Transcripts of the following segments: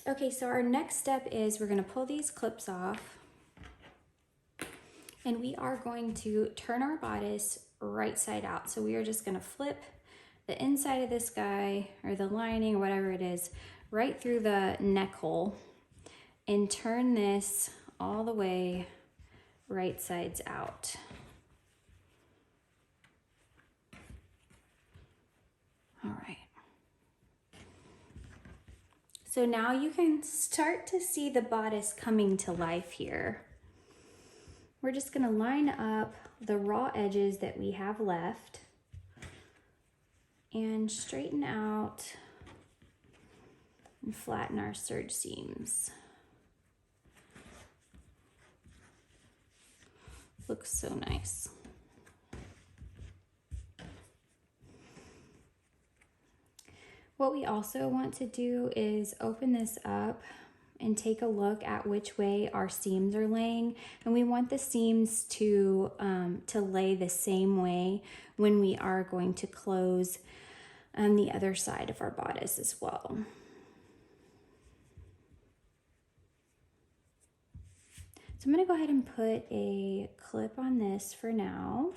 Okay, so our next step is we're gonna pull these clips off and we are going to turn our bodice right side out. So we are just gonna flip the inside of this guy or the lining or whatever it is right through the neck hole and turn this all the way right sides out. All right. So now you can start to see the bodice coming to life here. We're just gonna line up the raw edges that we have left and straighten out and flatten our serge seams. Looks so nice. What we also want to do is open this up and take a look at which way our seams are laying. And we want the seams to lay the same way when we are going to close the other side of our bodice as well. So I'm gonna go ahead and put a clip on this for now.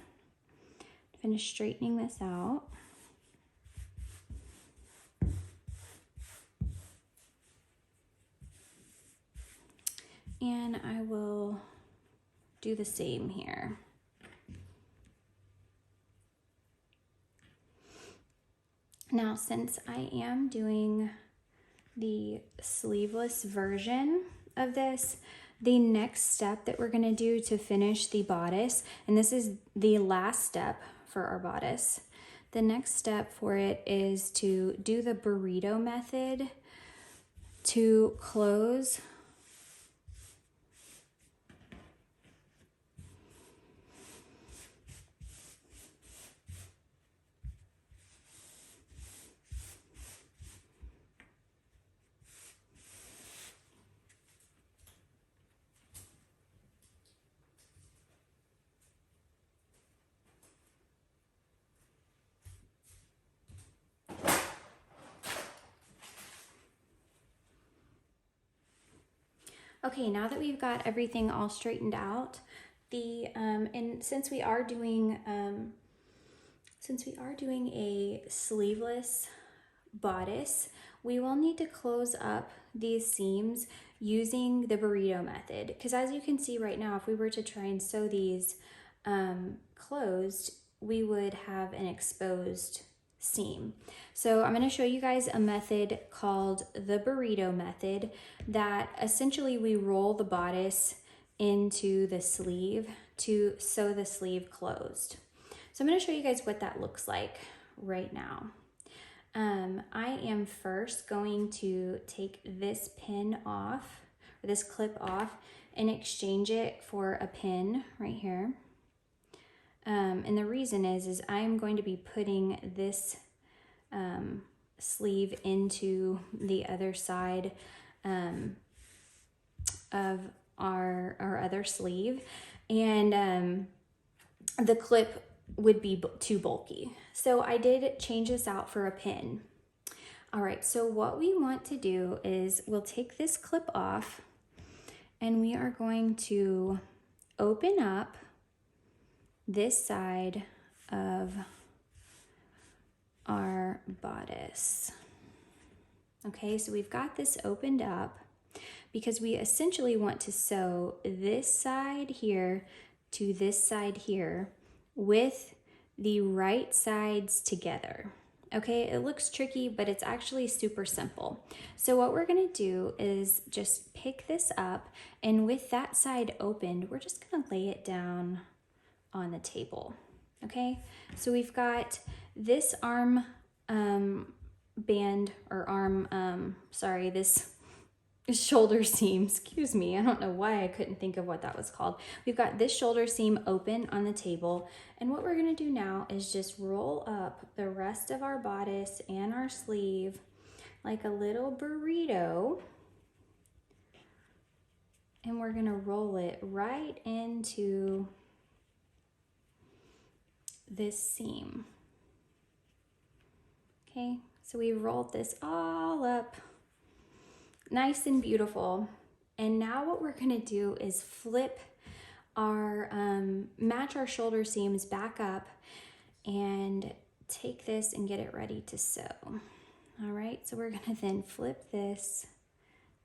Finish straightening this out. And I will do the same here. Now, since I am doing the sleeveless version of this, the next step that we're gonna do to finish the bodice, and this is the last step for our bodice, the next step for it is to do the burrito method to close Okay, now that we've got everything all straightened out, and since we are doing a sleeveless bodice, we will need to close up these seams using the burrito method. Because as you can see right now, if we were to try and sew these closed, we would have an exposed seam. So I'm going to show you guys a method called the burrito method that essentially we roll the bodice into the sleeve to sew the sleeve closed. So I'm going to show you guys what that looks like right now. I am first going to take this pin off, or this clip off, and exchange it for a pin right here. And the reason is I'm going to be putting this sleeve into the other side of our other sleeve, and the clip would be too bulky. So I did change this out for a pin. All right, so what we want to do is we'll take this clip off and we are going to open up this side of our bodice. Okay, so we've got this opened up because we essentially want to sew this side here to this side here with the right sides together. Okay, it looks tricky, but it's actually super simple. So what we're gonna do is just pick this up, and with that side opened, we're just gonna lay it down on the table. Okay, so we've got this arm band, or this shoulder seam, excuse me, I don't know why I couldn't think of what that was called. We've got this shoulder seam open on the table, and what we're gonna do now is just roll up the rest of our bodice and our sleeve like a little burrito, and we're gonna roll it right into this seam. Okay, so we rolled this all up nice and beautiful. And now what we're gonna do is flip our, match our shoulder seams back up and take this and get it ready to sew. All right, so we're gonna then flip this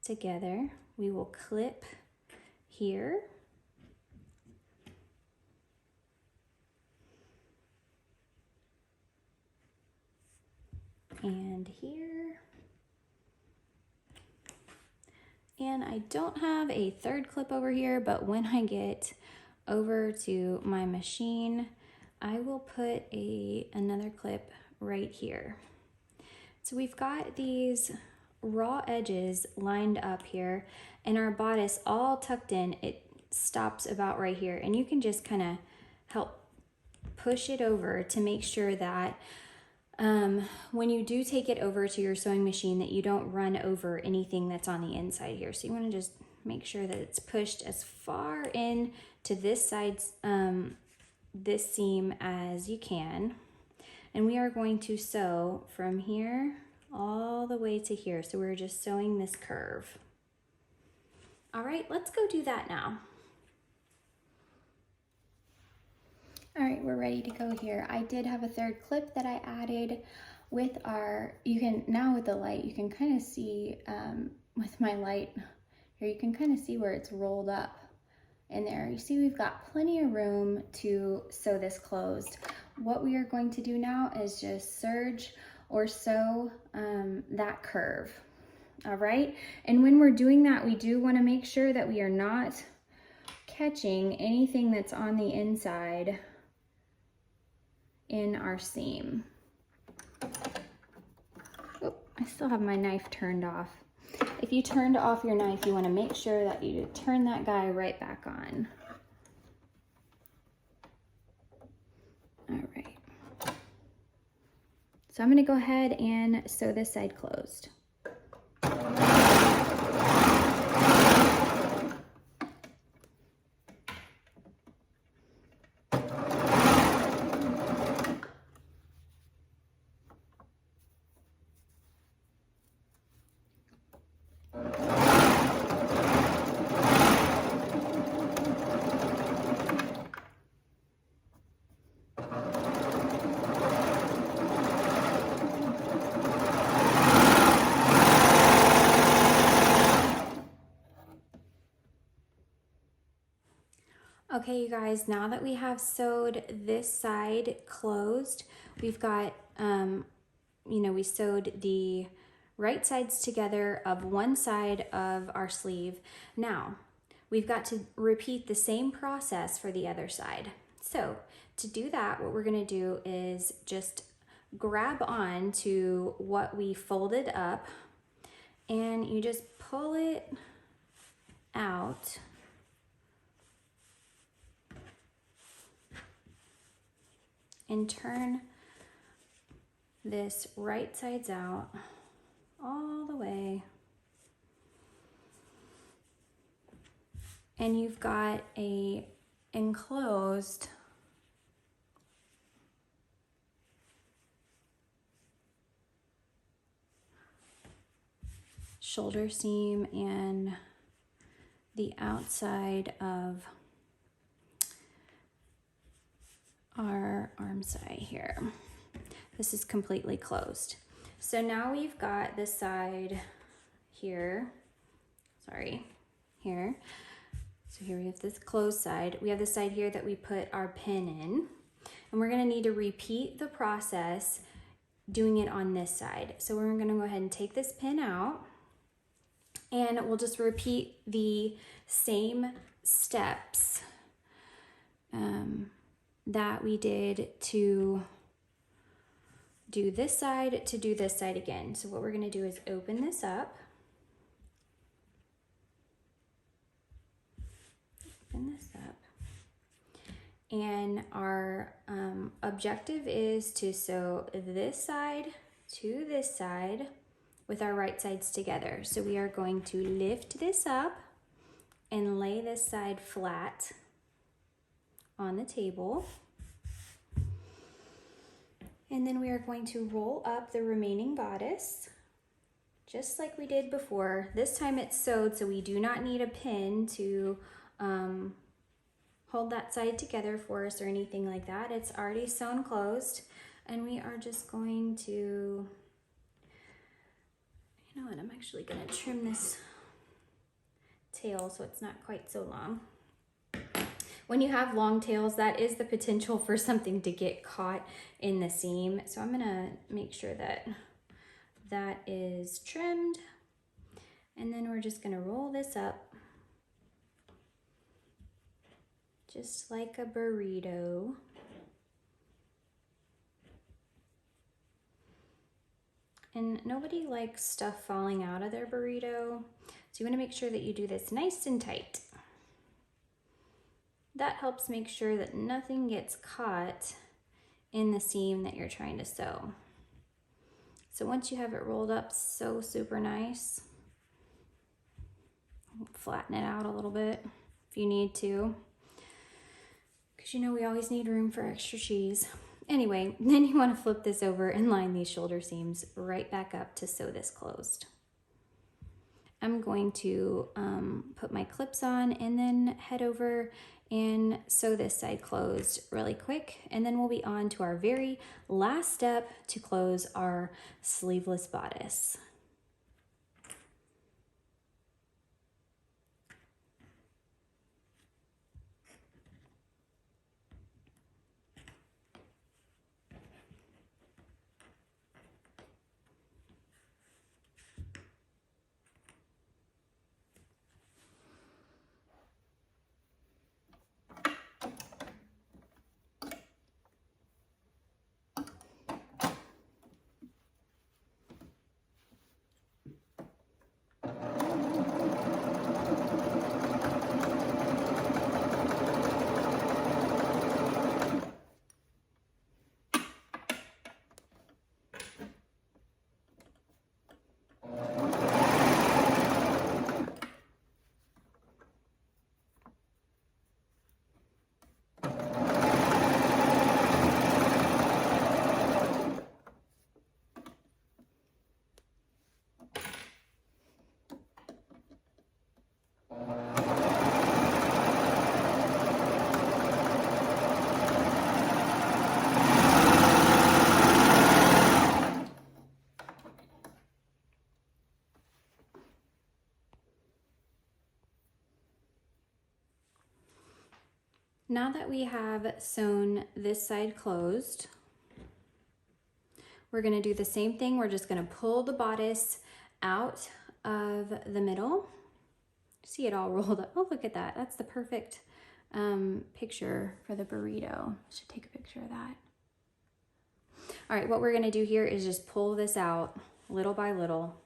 together. We will clip here. And here. And I don't have a third clip over here, but when I get over to my machine, I will put another clip right here. So we've got these raw edges lined up here and our bodice all tucked in. It stops about right here, and you can just kind of help push it over to make sure that when you do take it over to your sewing machine that you don't run over anything that's on the inside here. So you want to just make sure that it's pushed as far in to this side, this seam as you can. And we are going to sew from here all the way to here. So we're just sewing this curve. All right, let's go do that now. All right, we're ready to go here. I did have a third clip that I added with our, you can, now with the light, you can kind of see, with my light here, you can kind of see where it's rolled up in there. You see we've got plenty of room to sew this closed. What we are going to do now is just serge or sew that curve. All right, and when we're doing that, we do want to make sure that we are not catching anything that's on the inside in our seam. Oh, I still have my knife turned off. If you turned off your knife, you want to make sure that you turn that guy right back on. All right. So I'm going to go ahead and sew this side closed. Okay, you guys, now that we have sewed this side closed, we've got, we sewed the right sides together of one side of our sleeve. Now, we've got to repeat the same process for the other side. So to do that, what we're gonna do is just grab on to what we folded up and you just pull it out. And turn this right sides out all the way. And you've got a enclosed shoulder seam and the outside of our arm side here. This is completely closed. So now we've got this side here, here. So here we have this closed side. We have the side here that we put our pin in, and we're gonna need to repeat the process doing it on this side. So we're gonna go ahead and take this pin out, and we'll just repeat the same steps that we did to do this side again. So what we're gonna do is open this up. And our objective is to sew this side to this side with our right sides together. So we are going to lift this up and lay this side flat on the table. And then we are going to roll up the remaining bodice just like we did before. This time it's sewed, so we do not need a pin to hold that side together for us or anything like that. It's already sewn closed, and we are just going to, you know what, I'm actually gonna trim this tail so it's not quite so long. When you have long tails, that is the potential for something to get caught in the seam. So I'm gonna make sure that that is trimmed, and then we're just gonna roll this up just like a burrito. And nobody likes stuff falling out of their burrito, so you wanna make sure that you do this nice and tight. That helps make sure that nothing gets caught in the seam that you're trying to sew. So once you have it rolled up so super nice, flatten it out a little bit if you need to, because you know we always need room for extra cheese. Anyway, then you want to flip this over and line these shoulder seams right back up to sew this closed. I'm going to put my clips on and then head over and sew this side closed really quick, and then we'll be on to our very last step to close our sleeveless bodice. Now that we have sewn this side closed, we're gonna do the same thing. We're just gonna pull the bodice out of the middle. See it all rolled up. Oh, look at that. That's the perfect picture for the burrito. I should take a picture of that. All right, what we're gonna do here is just pull this out little by little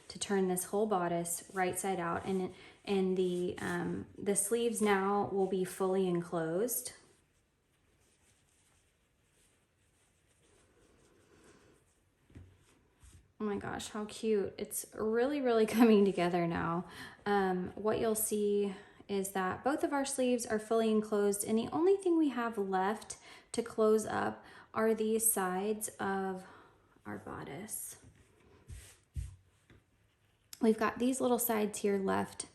to turn this whole bodice right side out, and the sleeves now will be fully enclosed. Oh my gosh, how cute. It's really, really coming together now. What you'll see is that both of our sleeves are fully enclosed, and the only thing we have left to close up are these sides of our bodice. We've got these little sides here left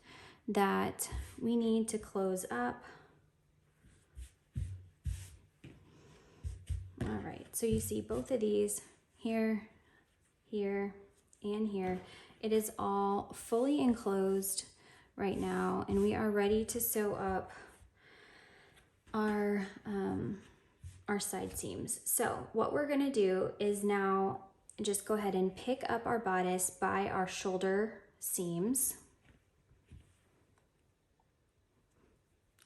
that we need to close up. All right, so you see both of these here, here, and here. It is all fully enclosed right now, and we are ready to sew up our side seams. So what we're gonna do is now just go ahead and pick up our bodice by our shoulder seams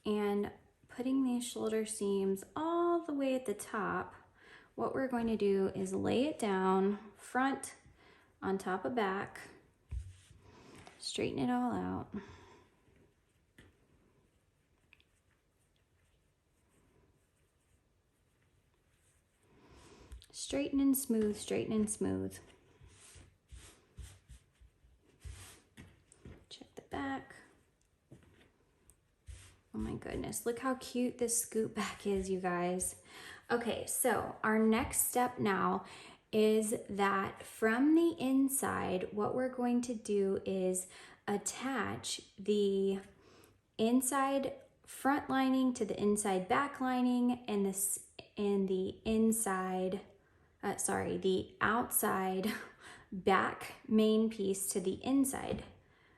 and putting these shoulder seams all the way at the top. What we're going to do is lay it down front on top of back, straighten it all out. Straighten and smooth, straighten and smooth. Check the back. Oh my goodness, look how cute this scoop back is, you guys. Okay, so our next step now is that from the inside, what we're going to do is attach the inside front lining to the inside back lining, and the outside back main piece to the inside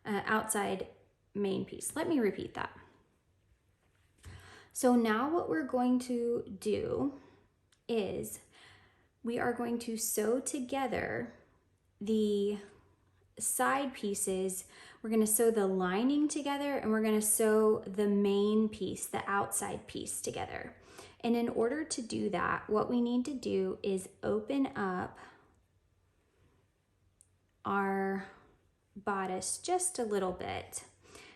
outside main piece. Let me repeat that. So now what we're going to do is we are going to sew together the side pieces. We're going to sew the lining together, and we're going to sew the main piece, the outside piece, together. And in order to do that, what we need to do is open up our bodice just a little bit.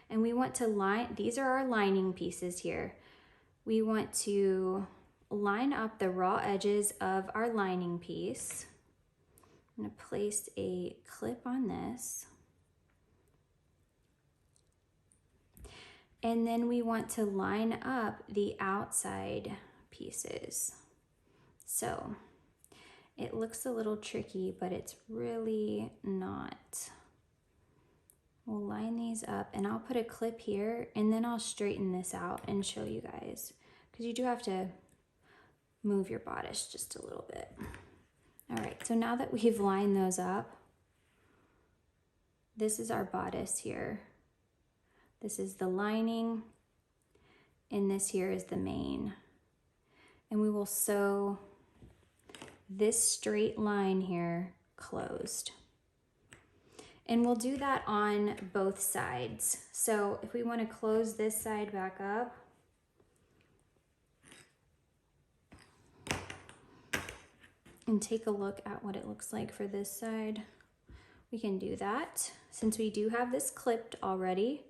And we want to line, these are our lining pieces here. We want to line up the raw edges of our lining piece. I'm going to place a clip on this. And then we want to line up the outside pieces. So it looks a little tricky, but it's really not. We'll line these up, and I'll put a clip here, and then I'll straighten this out and show you guys, because you do have to move your bodice just a little bit. All right, so now that we've lined those up, this is our bodice here. This is the lining, and this here is the main. And we will sew this straight line here closed. And we'll do that on both sides. So if we want to close this side back up, and take a look at what it looks like for this side, we can do that. Since we do have this clipped already,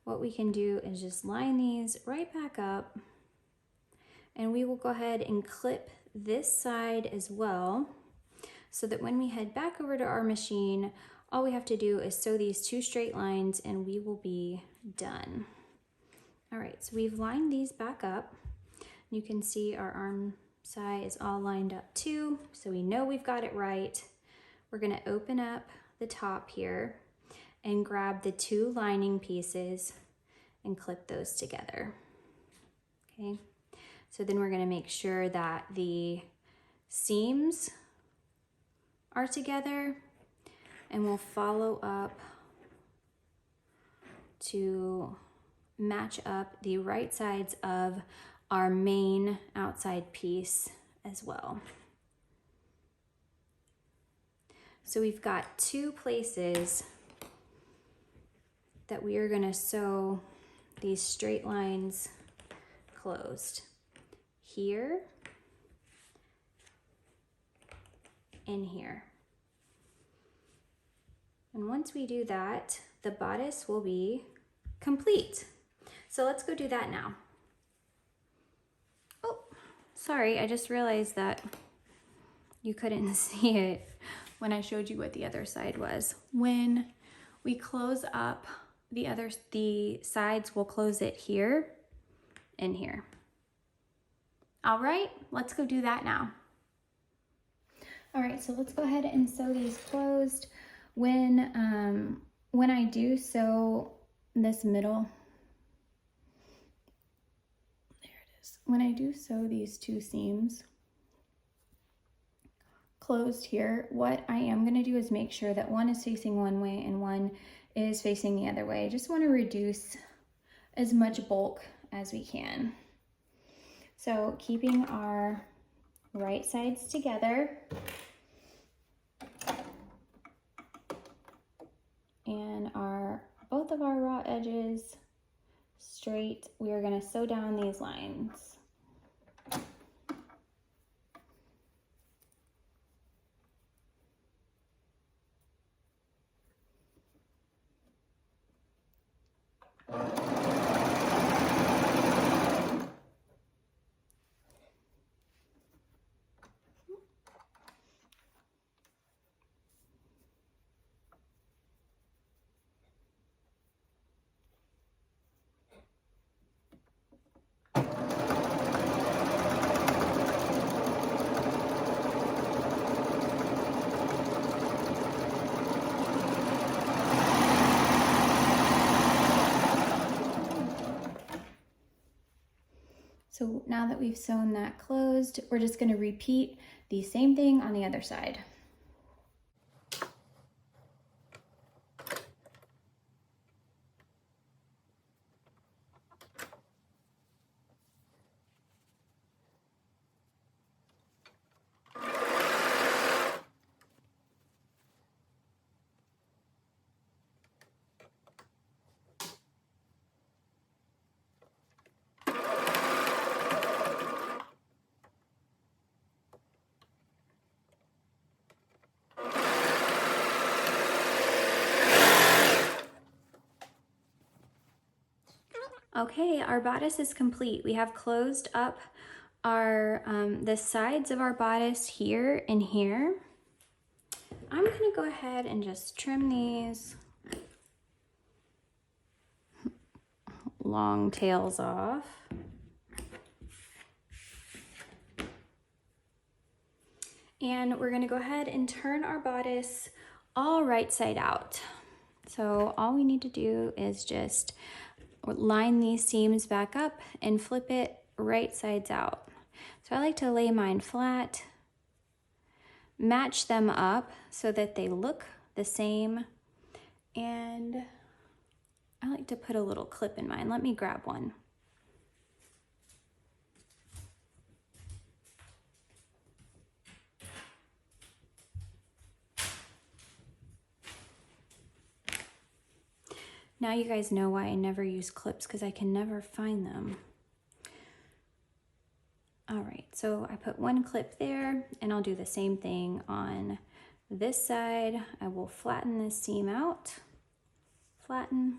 what we can do is just line these right back up, and we will go ahead and clip this side as well, so that when we head back over to our machine, all we have to do is sew these two straight lines and we will be done. All right, so we've lined these back up. You can see our arm side is all lined up too, so we know we've got it right. We're gonna open up the top here and grab the two lining pieces and clip those together. Okay, so then we're gonna make sure that the seams are together, and we'll follow up to match up the right sides of our main outside piece as well. So we've got two places that we are gonna sew these straight lines closed. Here and here. And once we do that, the bodice will be complete. So let's go do that now. Oh, sorry, I just realized that you couldn't see it when I showed you what the other side was. When we close up the sides, we'll close it here and here. All right, let's go do that now. All right, so let's go ahead and sew these closed. When I do sew this middle, there it is. When I do sew these two seams closed here, what I am gonna do is make sure that one is facing one way and one is facing the other way. I just wanna reduce as much bulk as we can. So keeping our right sides together, and both of our raw edges straight, we are going to sew down these lines. So now that we've sewn that closed, we're just going to repeat the same thing on the other side. Okay, our bodice is complete. We have closed up our the sides of our bodice here and here. I'm gonna go ahead and just trim these long tails off. And we're gonna go ahead and turn our bodice all right side out. So all we need to do is just line these seams back up and flip it right sides out. So I like to lay mine flat, match them up so that they look the same, and I like to put a little clip in mine. Let me grab one. Now you guys know why I never use clips, because I can never find them. All right, so I put one clip there, and I'll do the same thing on this side. I will flatten this seam out, flatten,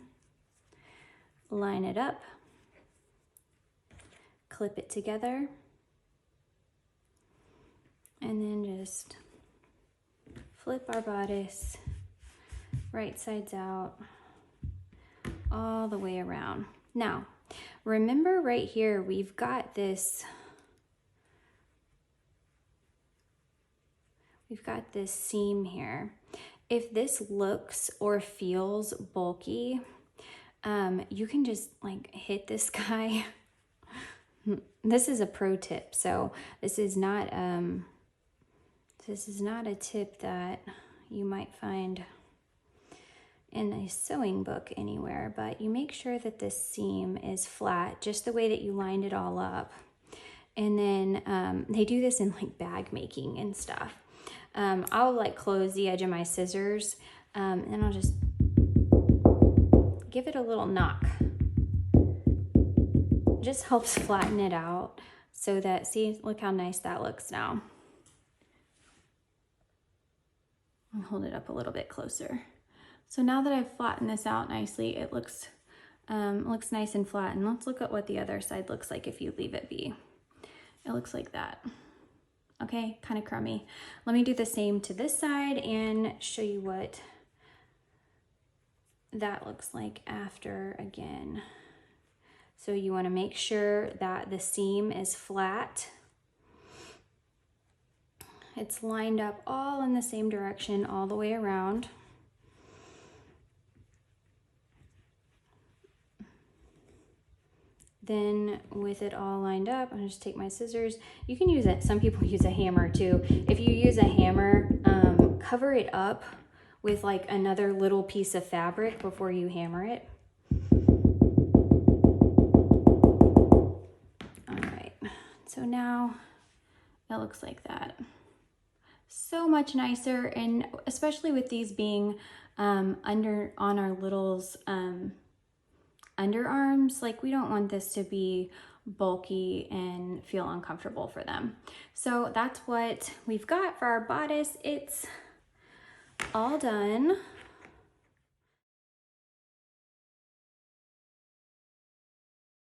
line it up, clip it together, and then just flip our bodice right sides out all the way around. Now, remember right here, we've got this seam here. If this looks or feels bulky, you can just like hit this guy. This is a pro tip. So this is not a tip that you might find in a sewing book anywhere, but you make sure that this seam is flat, just the way that you lined it all up. And then they do this in like bag making and stuff. I'll like close the edge of my scissors and I'll just give it a little knock. Just helps flatten it out so that, see, look how nice that looks now. I'll hold it up a little bit closer. So now that I've flattened this out nicely, it looks nice and flat. And let's look at what the other side looks like if you leave it be. It looks like that. Okay, kind of crummy. Let me do the same to this side and show you what that looks like after again. So you want to make sure that the seam is flat. It's lined up all in the same direction all the way around. Then with it all lined up, I'll just take my scissors. You can use it, some people use a hammer too. If you use a hammer, cover it up with like another little piece of fabric before you hammer it. All right, so now it looks like that. So much nicer, and especially with these being on our littles' underarms, like we don't want this to be bulky and feel uncomfortable for them. So that's what we've got for our bodice. It's all done.